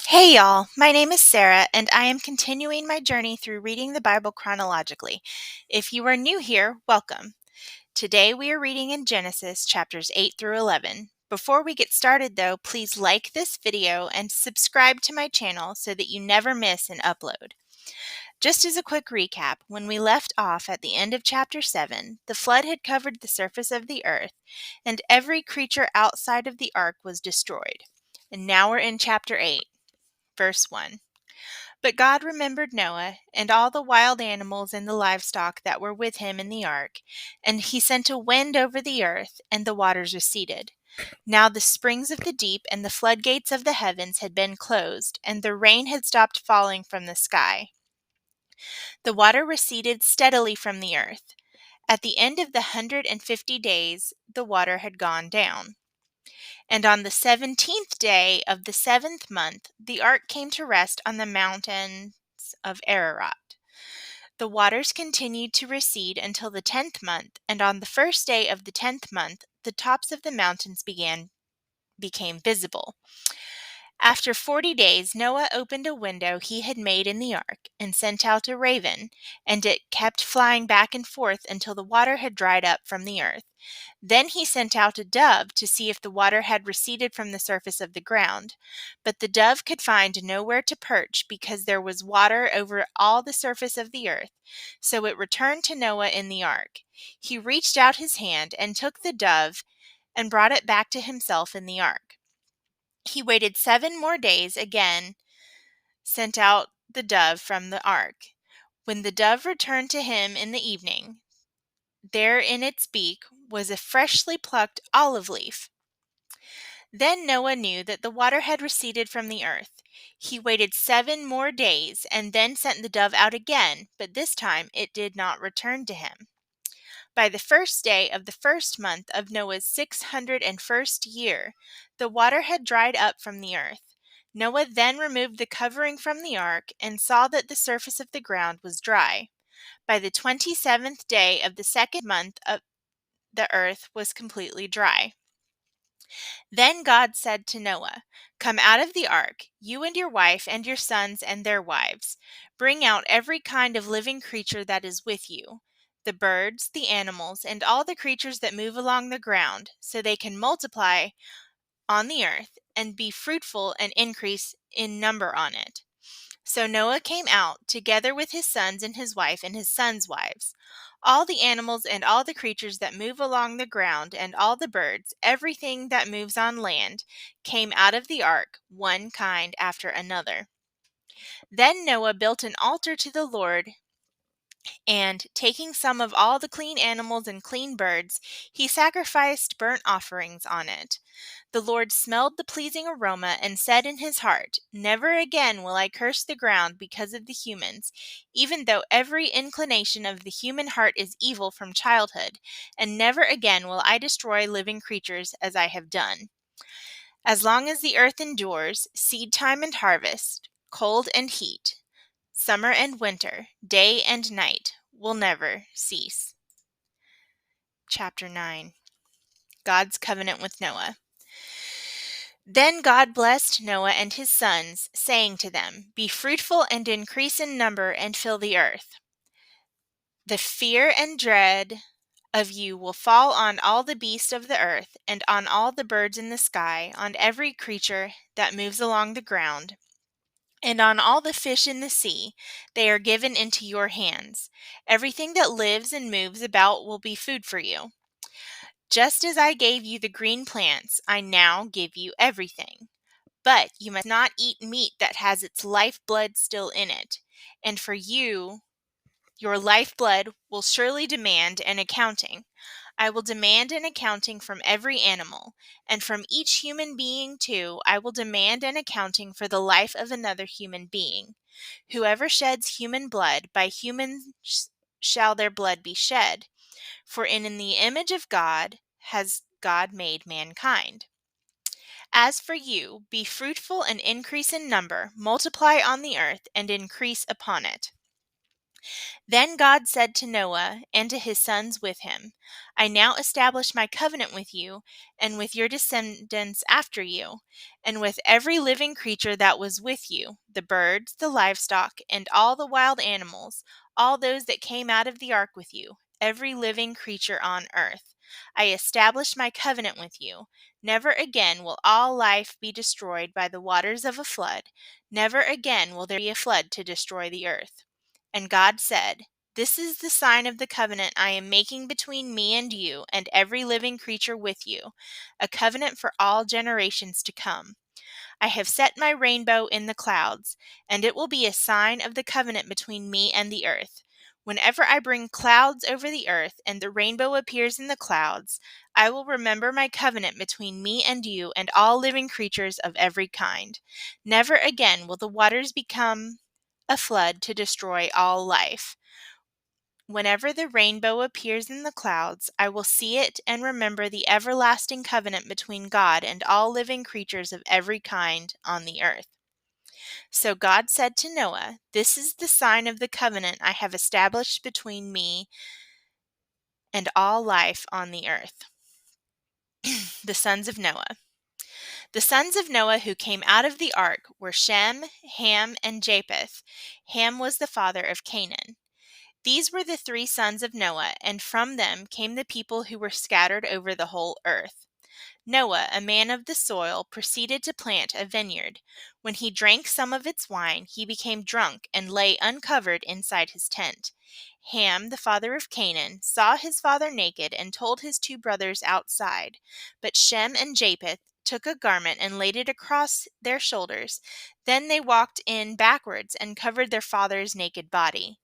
Hey y'all, my name is Sarah and I am continuing my journey through reading the Bible chronologically. If you are new here, welcome. Today we are reading in Genesis chapters 8 through 11. Before we get started though, please like this video and subscribe to my channel so that you never miss an upload. Just as a quick recap, when we left off at the end of chapter 7, the flood had covered the surface of the earth and every creature outside of the ark was destroyed. And now we're in chapter 8. Verse 1. But God remembered Noah and all the wild animals and the livestock that were with him in the ark, and he sent a wind over the earth, and the waters receded. Now the springs of the deep and the floodgates of the heavens had been closed, and the rain had stopped falling from the sky. The water receded steadily from the earth. At the end of the 150 days, the water had gone down. And on the 17th day of the 7th month, the ark came to rest on the mountains of Ararat. The waters continued to recede until the 10th month, and on the first day of the 10th month, the tops of the mountains became visible. After 40 days, Noah opened a window he had made in the ark and sent out a raven, and it kept flying back and forth until the water had dried up from the earth. Then he sent out a dove to see if the water had receded from the surface of the ground. But the dove could find nowhere to perch because there was water over all the surface of the earth. So it returned to Noah in the ark. He reached out his hand and took the dove and brought it back to himself in the ark. He waited 7 more days, again sent out the dove from the ark. When the dove returned to him in the evening, there in its beak was a freshly plucked olive leaf. Then Noah knew that the water had receded from the earth. He waited 7 more days and then sent the dove out again, but this time it did not return to him. By the first day of the first month of Noah's 601st year, the water had dried up from the earth. Noah then removed the covering from the ark and saw that the surface of the ground was dry. By the 27th day of the second month, the earth was completely dry. Then God said to Noah, "Come out of the ark, you and your wife and your sons and their wives. Bring out every kind of living creature that is with you, the birds, the animals, and all the creatures that move along the ground, so they can multiply on the earth and be fruitful and increase in number on it." So Noah came out, together with his sons and his wife and his sons' wives. All the animals and all the creatures that move along the ground and all the birds, everything that moves on land, came out of the ark, one kind after another. Then Noah built an altar to the Lord, and taking some of all the clean animals and clean birds, he sacrificed burnt offerings on it. The Lord smelled the pleasing aroma and said in his heart, "Never again will I curse the ground because of the humans, even though every inclination of the human heart is evil from childhood, and never again will I destroy living creatures as I have done. As long as the earth endures, seed time and harvest, cold and heat, summer and winter, day and night will never cease." Chapter 9. God's Covenant with Noah. Then God blessed Noah and his sons, saying to them, "Be fruitful and increase in number and fill the earth. The fear and dread of you will fall on all the beasts of the earth, and on all the birds in the sky, on every creature that moves along the ground, and on all the fish in the sea. They are given into your hands. Everything that lives and moves about will be food for you. Just as I gave you the green plants, I now give you everything. But you must not eat meat that has its lifeblood still in it. And for you, your lifeblood will surely demand an accounting. I will demand an accounting from every animal, and from each human being too, I will demand an accounting for the life of another human being. Whoever sheds human blood, by humans shall their blood be shed. For in the image of God has God made mankind. As for you, be fruitful and increase in number, multiply on the earth and increase upon it." Then God said to Noah and to his sons with him, I now establish my covenant with you and with your descendants after you, and with every living creature that was with you, the birds, the livestock, and all the wild animals, all those that came out of the ark with you, every living creature on earth. I establish my covenant with you. Never again will all life be destroyed by the waters of a flood. Never again will there be a flood to destroy the earth. And God said, This is the sign of the covenant I am making between me and you and every living creature with you, a covenant for all generations to come. I have set my rainbow in the clouds, and it will be a sign of the covenant between me and the earth. Whenever I bring clouds over the earth and the rainbow appears in the clouds, I will remember my covenant between me and you and all living creatures of every kind. Never again will the waters become a flood to destroy all life. Whenever the rainbow appears in the clouds, I will see it and remember the everlasting covenant between God and all living creatures of every kind on the earth. So God said to Noah, This is the sign of the covenant I have established between me and all life on the earth. The sons of Noah. The sons of Noah who came out of the ark were Shem, Ham, and Japheth. Ham was the father of Canaan. These were the three sons of Noah, and from them came the people who were scattered over the whole earth. Noah, a man of the soil, proceeded to plant a vineyard. When he drank some of its wine, he became drunk and lay uncovered inside his tent. Ham, the father of Canaan, saw his father naked and told his two brothers outside. But Shem and Japheth took a garment and laid it across their shoulders. Then they walked in backwards and covered their father's naked body.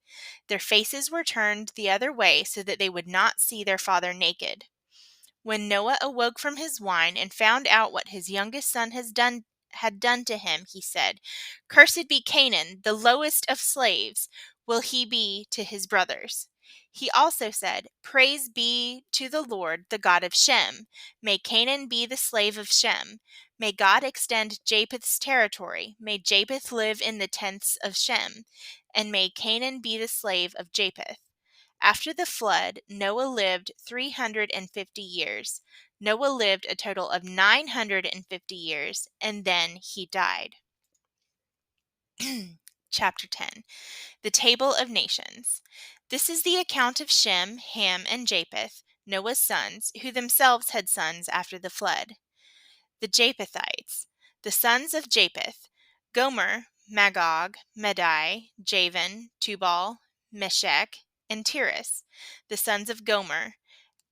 Their faces were turned the other way so that they would not see their father naked. When Noah awoke from his wine and found out what his youngest son had done to him, he said, Cursed be Canaan, the lowest of slaves will he be to his brothers. He also said, Praise be to the Lord, the God of Shem. May Canaan be the slave of Shem. May God extend Japheth's territory. May Japheth live in the tents of Shem. And may Canaan be the slave of Japheth. After the flood, Noah lived 350 years. Noah lived a total of 950 years, and then he died. Chapter 10. The Table of Nations. This is the account of Shem, Ham, and Japheth, Noah's sons, who themselves had sons after the flood. The Japhethites. The sons of Japheth: Gomer, Magog, Madai, Javan, Tubal, Meshech, and Tiras. The sons of Gomer: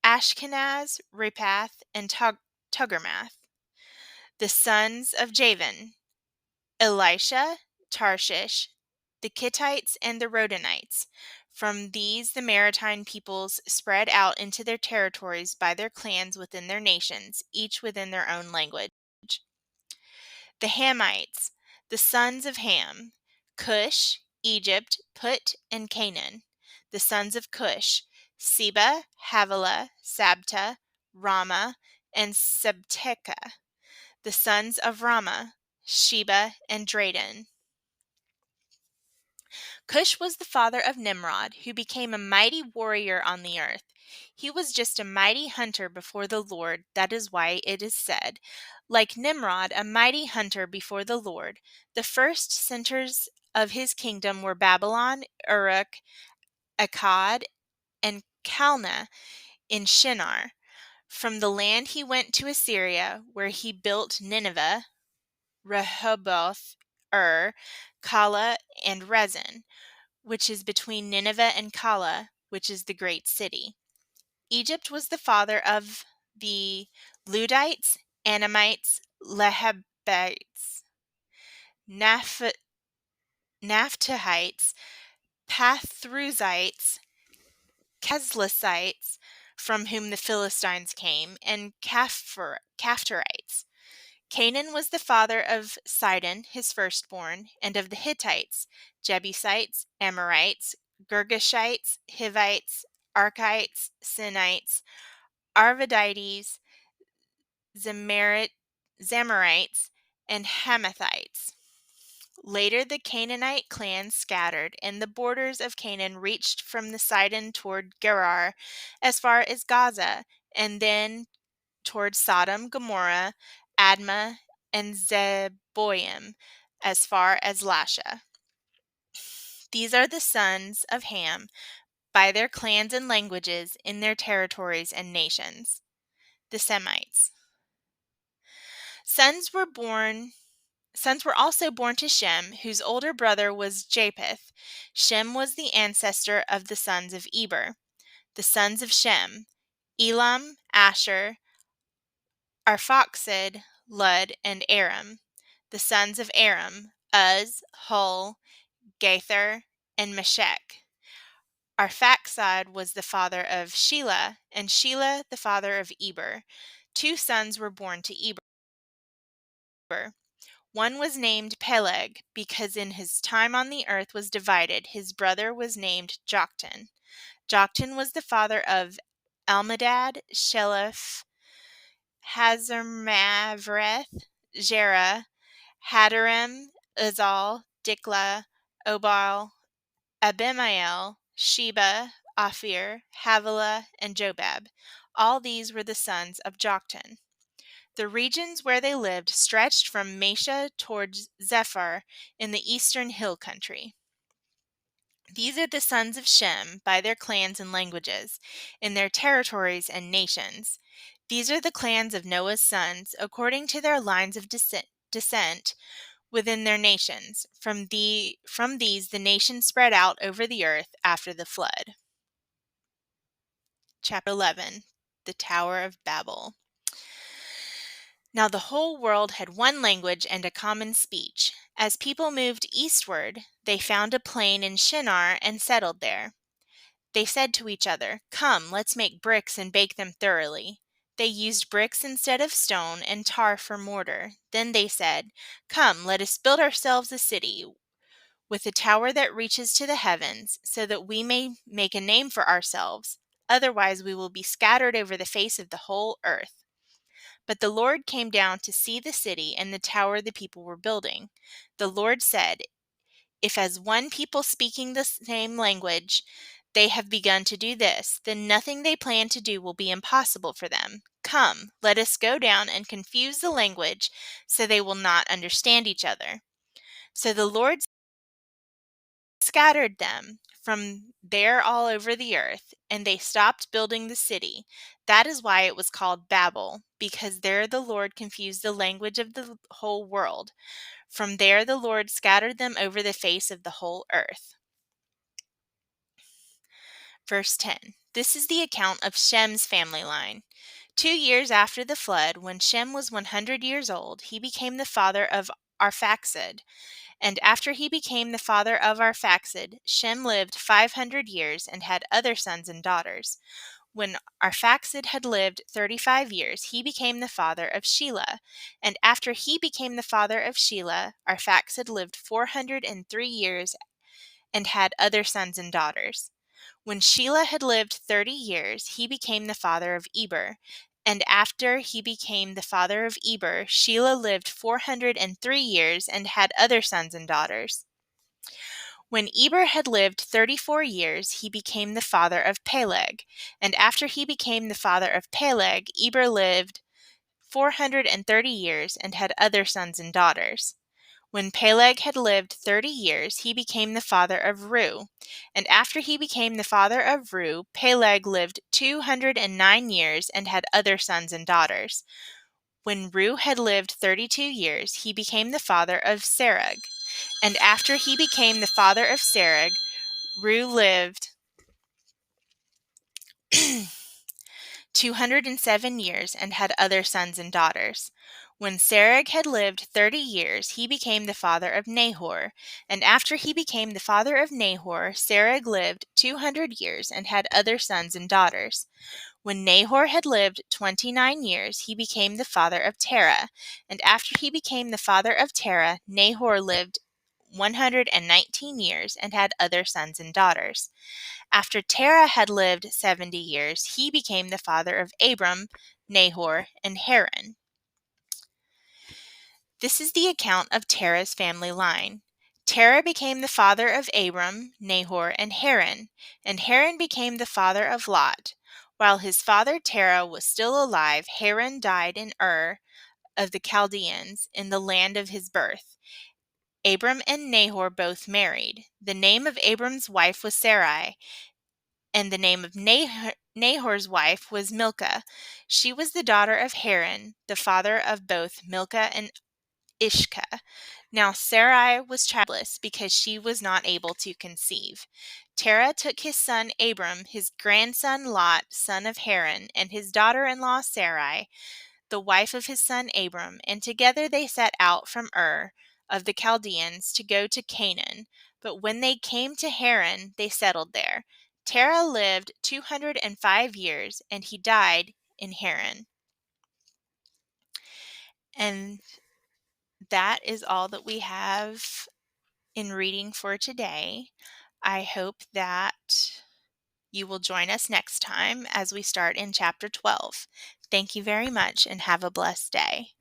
Ashkenaz, Rephath, and Togarmath. The sons of Javan: Elisha, Tarshish, the Kittites, and the Rodanites. From these the maritime peoples spread out into their territories by their clans within their nations, each within their own language. The Hamites, the sons of Ham: Cush, Egypt, Put, and Canaan. The sons of Cush: Seba, Havilah, Sabta, Rama, and Sabteka. The sons of Rama: Sheba and Draden. Cush was the father of Nimrod, who became a mighty warrior on the earth. He was just a mighty hunter before the Lord. That is why it is said, like Nimrod, a mighty hunter before the Lord. The first centers of his kingdom were Babylon, Uruk, Akkad, and Calneh in Shinar. From the land he went to Assyria, where he built Nineveh, Rehoboth, Calah, and Rezin, which is between Nineveh and Calah, which is the great city. Egypt was the father of the Ludites, Anamites, Lehabites, Naphtuhites, Pathruzites, Keslusites, from whom the Philistines came, and Caphtorites. Canaan was the father of Sidon, his firstborn, and of the Hittites, Jebusites, Amorites, Girgashites, Hivites, Archites, Sinites, Arvadites, Zamarites, and Hamathites. Later, the Canaanite clans scattered, and the borders of Canaan reached from the Sidon toward Gerar as far as Gaza, and then toward Sodom, Gomorrah, Admah, and Zeboim as far as Lasha. These are the sons of Ham by their clans and languages in their territories and nations. The Semites. Sons were also born to Shem, whose older brother was Japheth. Shem was the ancestor of the sons of Eber. The sons of Shem: Elam, Asher, Arphaxad, Lud, and Aram. The sons of Aram: Uz, Hul, Gaither, and Meshech. Arphaxad was the father of Shelah, and Shelah the father of Eber. 2 sons were born to Eber. One was named Peleg, because in his time on the earth was divided, his brother was named Joktan. Joktan was the father of Almodad, Sheleph, Hazarmavreth, Jerah, Hadaram, Uzal, Diklah, Obal, Abimael, Sheba, Ophir, Havilah, and Jobab. All these were the sons of Joktan. The regions where they lived stretched from Mesha towards Zephyr in the eastern hill country. These are the sons of Shem by their clans and languages, in their territories and nations. These are the clans of Noah's sons, according to their lines of descent within their nations. From these the nations spread out over the earth after the flood. Chapter 11. The Tower of Babel. Now the whole world had one language and a common speech. As people moved eastward, they found a plain in Shinar and settled there. They said to each other, "Come, let's make bricks and bake them thoroughly." They used bricks instead of stone and tar for mortar. Then they said, "Come, let us build ourselves a city with a tower that reaches to the heavens, so that we may make a name for ourselves. Otherwise we will be scattered over the face of the whole earth." But the Lord came down to see the city and the tower the people were building. The Lord said, "If as one people speaking the same language they have begun to do this, then nothing they plan to do will be impossible for them. Come, let us go down and confuse the language, so they will not understand each other." So the Lord scattered them from there all over the earth, and they stopped building the city. That is why it was called Babel, because there the Lord confused the language of the whole world. From there the Lord scattered them over the face of the whole earth. Verse 10. This is the account of Shem's family line. 2 years after the flood, when Shem was 100 years old, he became the father of Arphaxad. And after he became the father of Arphaxad, Shem lived 500 years and had other sons and daughters. When Arphaxad had lived 35 years, he became the father of Shelah. And after he became the father of Shelah, Arphaxad lived 403 years and had other sons and daughters. When Shelah had lived 30 years, he became the father of Eber. And after he became the father of Eber, Shelah lived 403 years and had other sons and daughters. When Eber had lived 34 years, he became the father of Peleg. And after he became the father of Peleg, Eber lived 430 years and had other sons and daughters. When Peleg had lived 30 years, he became the father of Reu. And after he became the father of Reu, Peleg lived 209 years and had other sons and daughters. When Reu had lived 32 years, he became the father of Serug. And after he became the father of Serug, Reu lived 207 years and had other sons and daughters. When Serug had lived 30 years, he became the father of Nahor. And after he became the father of Nahor, Serug lived 200 years and had other sons and daughters. When Nahor had lived 29 years, he became the father of Terah. And after he became the father of Terah, Nahor lived 119 years and had other sons and daughters. After Terah had lived 70 years, he became the father of Abram, Nahor, and Haran. This is the account of Terah's family line. Terah became the father of Abram, Nahor, and Haran became the father of Lot. While his father Terah was still alive, Haran died in Ur of the Chaldeans, in the land of his birth. Abram and Nahor both married. The name of Abram's wife was Sarai, and the name of Nahor's wife was Milcah. She was the daughter of Haran, the father of both Milcah and Ishcah. Now Sarai was childless because she was not able to conceive. Terah took his son Abram, his grandson Lot, son of Haran, and his daughter-in-law Sarai, the wife of his son Abram, and together they set out from Ur of the Chaldeans to go to Canaan. But when they came to Haran, they settled there. Terah lived 205 years, and he died in Haran. And that is all that we have in reading for today. I hope that you will join us next time as we start in chapter 12. Thank you very much and have a blessed day.